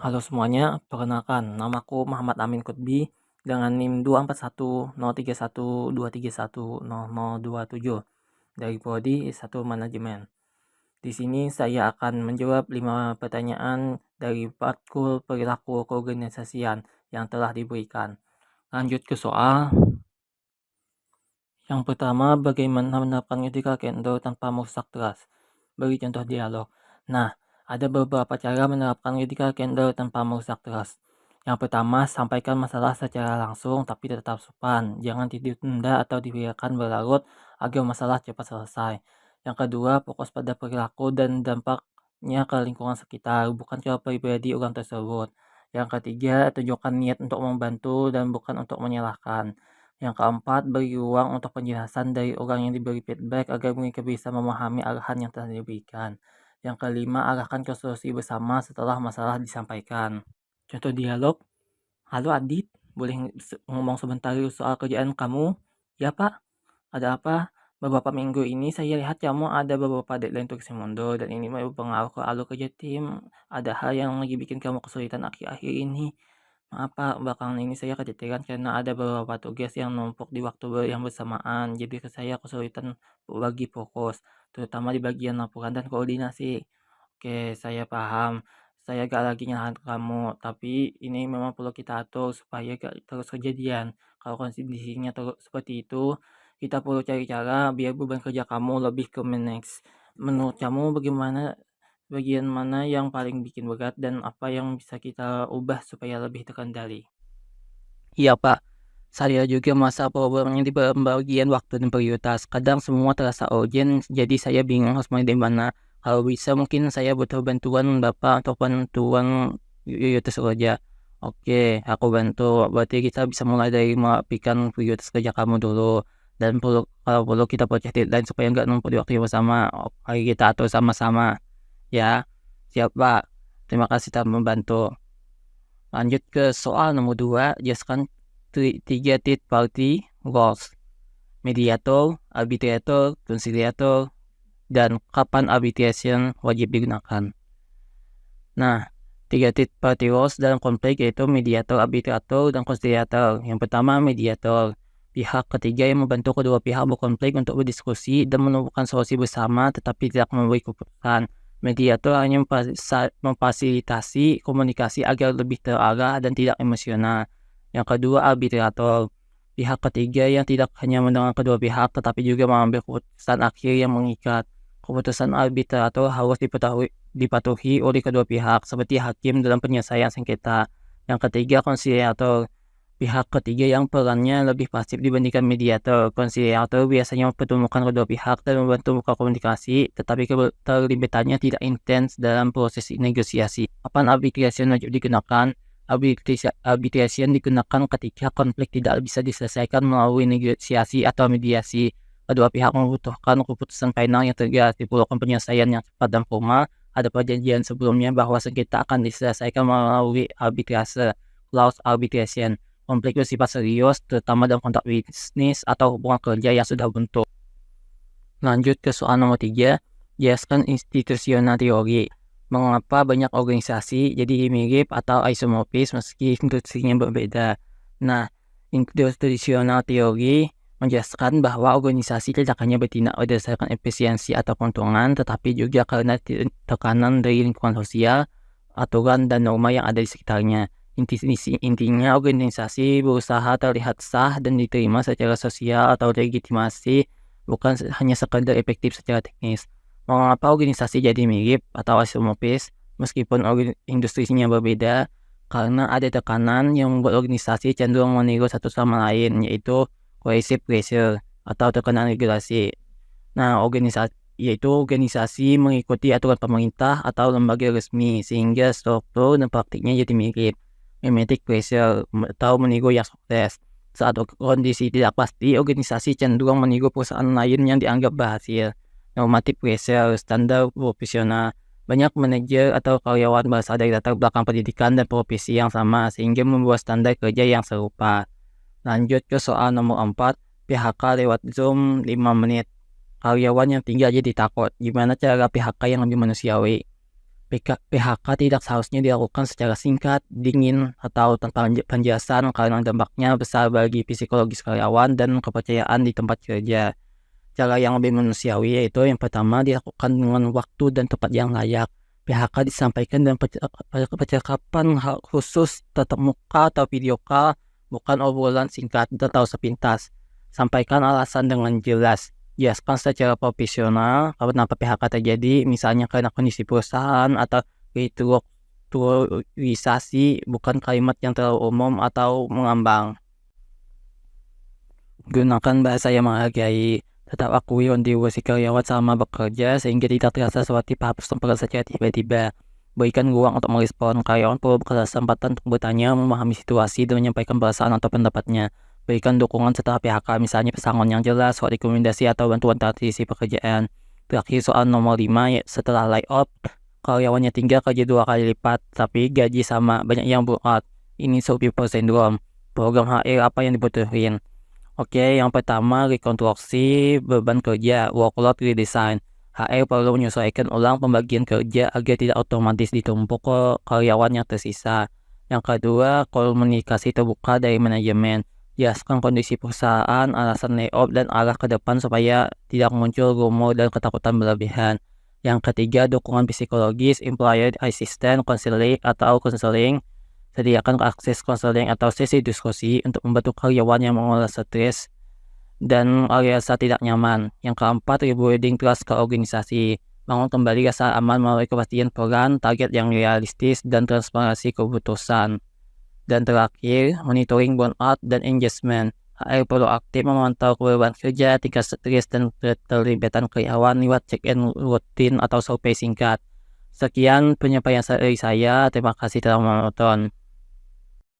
Halo semuanya, perkenalkan namaku Muhammad Amin Kutbi dengan NIM 2410312310027 dari Prodi S1 Manajemen. Di sini saya akan menjawab 5 pertanyaan dari matkul perilaku keorganisasian yang telah diberikan. Lanjut ke soal. Yang pertama, bagaimana menerapkan critical candor tanpa merusak trust? Beri contoh dialog. Nah, ada beberapa cara menerapkan critical candor tanpa merusak trust. Yang pertama, sampaikan masalah secara langsung tapi tetap sopan. Jangan ditunda atau dibiarkan berlarut agar masalah cepat selesai. Yang kedua, fokus pada perilaku dan dampaknya ke lingkungan sekitar, bukan ke pribadi orang tersebut. Yang ketiga, tunjukkan niat untuk membantu dan bukan untuk menyalahkan. Yang keempat, beri ruang untuk penjelasan dari orang yang diberi feedback agar mereka bisa memahami arahan yang telah diberikan. Yang kelima, arahkan ke solusi bersama setelah masalah disampaikan. Contoh dialog, halo Adit, boleh ngomong sebentar soal kerjaan kamu? Ya Pak, ada apa? Beberapa minggu ini saya lihat kamu ada beberapa deadline tugas yang mundur dan ini berpengaruh ke alur kerja tim. Ada hal yang lagi bikin kamu kesulitan akhir-akhir ini. Maaf Pak, belakangan ini saya keteteran karena ada beberapa tugas yang numpuk di waktu yang bersamaan. Jadi saya kesulitan bagi fokus, terutama di bagian laporan dan koordinasi. Oke, saya paham. Saya gak lagi nyalahan kamu, tapi ini memang perlu kita atur supaya gak terus kejadian. Kalau kondisinya terus seperti itu, kita perlu cari cara biar beban kerja kamu lebih ke manage. Menurut kamu bagaimana, bagian mana yang paling bikin berat dan apa yang bisa kita ubah supaya lebih terkendali? Iya Pak, saya juga merasa problemnya di pembagian waktu dan prioritas. Kadang semua terasa urgent, jadi saya bingung harus mulai dari mana. Kalau bisa mungkin saya butuh bantuan Bapak atau bantuan prioritas kerja. Oke, aku bantu. Berarti kita bisa mulai dari merapikan prioritas kerja kamu dulu. Dan kalau perlu kita pecah deadline supaya nggak numpuk di waktu yang bersama. Oke, kita atur sama-sama. Ya, siap Pak. Terima kasih telah membantu. Lanjut ke soal nomor 2, jelaskan tiga third party roles, mediator, arbitrator, conciliator, dan kapan arbitration wajib digunakan. Nah, tiga third party roles dalam konflik yaitu mediator, arbitrator, dan conciliator. Yang pertama, mediator. Pihak ketiga yang membantu kedua pihak berkonflik untuk berdiskusi dan menemukan solusi bersama tetapi tidak memberi keputusan. Mediator hanya memfasilitasi komunikasi agar lebih terarah dan tidak emosional. Yang kedua, arbitrator. Pihak ketiga yang tidak hanya mendengar kedua pihak tetapi juga mengambil keputusan akhir yang mengikat. Keputusan arbitrator harus dipatuhi oleh kedua pihak seperti hakim dalam penyelesaian sengketa. Yang ketiga, konsiliator. Pihak ketiga yang perannya lebih pasif dibandingkan mediator. Konsiliator biasanya mempertemukan kedua pihak dan membantu membuka komunikasi, tetapi keterlibatannya tidak intens dalam proses negosiasi. Kapan arbitration wajib digunakan? Arbitration digunakan ketika konflik tidak bisa diselesaikan melalui negosiasi atau mediasi. Kedua pihak membutuhkan keputusan final yang tegas, diperlukan penyelesaian yang cepat dan formal. Ada perjanjian sebelumnya bahwa sengketa akan diselesaikan melalui arbitrase, clause arbitration. Konflik bersifat serius, terutama dalam kontrak bisnis atau hubungan kerja yang sudah buntu. Lanjut ke soal nomor 3, jelaskan institusional teori. Mengapa banyak organisasi jadi mirip atau isomorfis meski industrinya berbeda? Nah, institusional teori menjelaskan bahwa organisasi tidak hanya bertindak berdasarkan efisiensi atau keuntungan, tetapi juga karena tekanan dari lingkungan sosial, aturan, dan norma yang ada di sekitarnya. Intinya organisasi berusaha terlihat sah dan diterima secara sosial atau legitimasi, bukan hanya sekadar efektif secara teknis. Mengapa organisasi jadi mirip atau isomorfis meskipun industrinya berbeda? Karena ada tekanan yang membuat organisasi cenderung meniru satu sama lain, yaitu coercive pressure atau tekanan regulasi. Nah, organisasi mengikuti aturan pemerintah atau lembaga resmi sehingga struktur dan praktiknya jadi mirip. Mimetic pressure atau meniru yang sukses. Saat kondisi tidak pasti, organisasi cenderung meniru perusahaan lain yang dianggap berhasil. Normative pressure, standar profesional. Banyak manajer atau karyawan berasal dari latar belakang pendidikan dan profesi yang sama sehingga membuat standar kerja yang serupa. Lanjut ke soal nomor 4, PHK lewat Zoom 5 menit. Karyawan yang tinggal jadi takut. Gimana cara PHK yang lebih manusiawi? PHK tidak seharusnya dilakukan secara singkat, dingin, atau tanpa penjelasan karena dampaknya besar bagi psikologis karyawan dan kepercayaan di tempat kerja. Cara yang lebih manusiawi yaitu yang pertama dilakukan dengan waktu dan tempat yang layak. PHK disampaikan dalam percakapan hal khusus tatap muka atau video call, bukan obrolan singkat atau sepintas. Sampaikan alasan dengan jelas. Jelaskan secara profesional kenapa PHK terjadi, misalnya karena kondisi perusahaan atau restrukturisasi, bukan kalimat yang terlalu umum atau mengambang. Gunakan bahasa yang menghargai. Tetap akui kontribusi karyawan selama bekerja sehingga tidak terasa seperti harus merasa secara tiba-tiba. Berikan ruang untuk merespon. Karyawan perlu kesempatan untuk bertanya, memahami situasi, dan menyampaikan perasaan atau pendapatnya. Berikan dukungan setelah PHK, misalnya pesangon yang jelas, surat rekomendasi, atau bantuan transisi pekerjaan. Terakhir, soal nomor 5, setelah layoff, karyawannya tinggal kerja 2 kali lipat, tapi gaji sama, banyak yang burnout. Ini survival syndrome. Program HR apa yang dibutuhin? Oke, yang pertama rekonstruksi beban kerja, workload redesign. HR perlu menyesuaikan ulang pembagian kerja agar tidak otomatis ditumpuk ke karyawan yang tersisa. Yang kedua, komunikasi terbuka dari manajemen. Jelaskan kondisi perusahaan, alasan layoff, dan arah ke depan supaya tidak muncul rumor dan ketakutan berlebihan. Yang ketiga, dukungan psikologis, employee assistant, counseling. Sediakan akses konseling atau sesi diskusi untuk membantu karyawan yang mengelola stres dan rasa tidak nyaman. Yang keempat, rebuilding trust ke organisasi. Bangun kembali rasa aman melalui kepastian peran, target yang realistis, dan transparansi keputusan. Dan terakhir, monitoring burnout dan engagement. HR perlu aktif memantau beban kerja, tingkat stres, dan keterlibatan karyawan lewat check-in rutin atau survei singkat. Sekian penyampaian dari saya. Terima kasih telah menonton.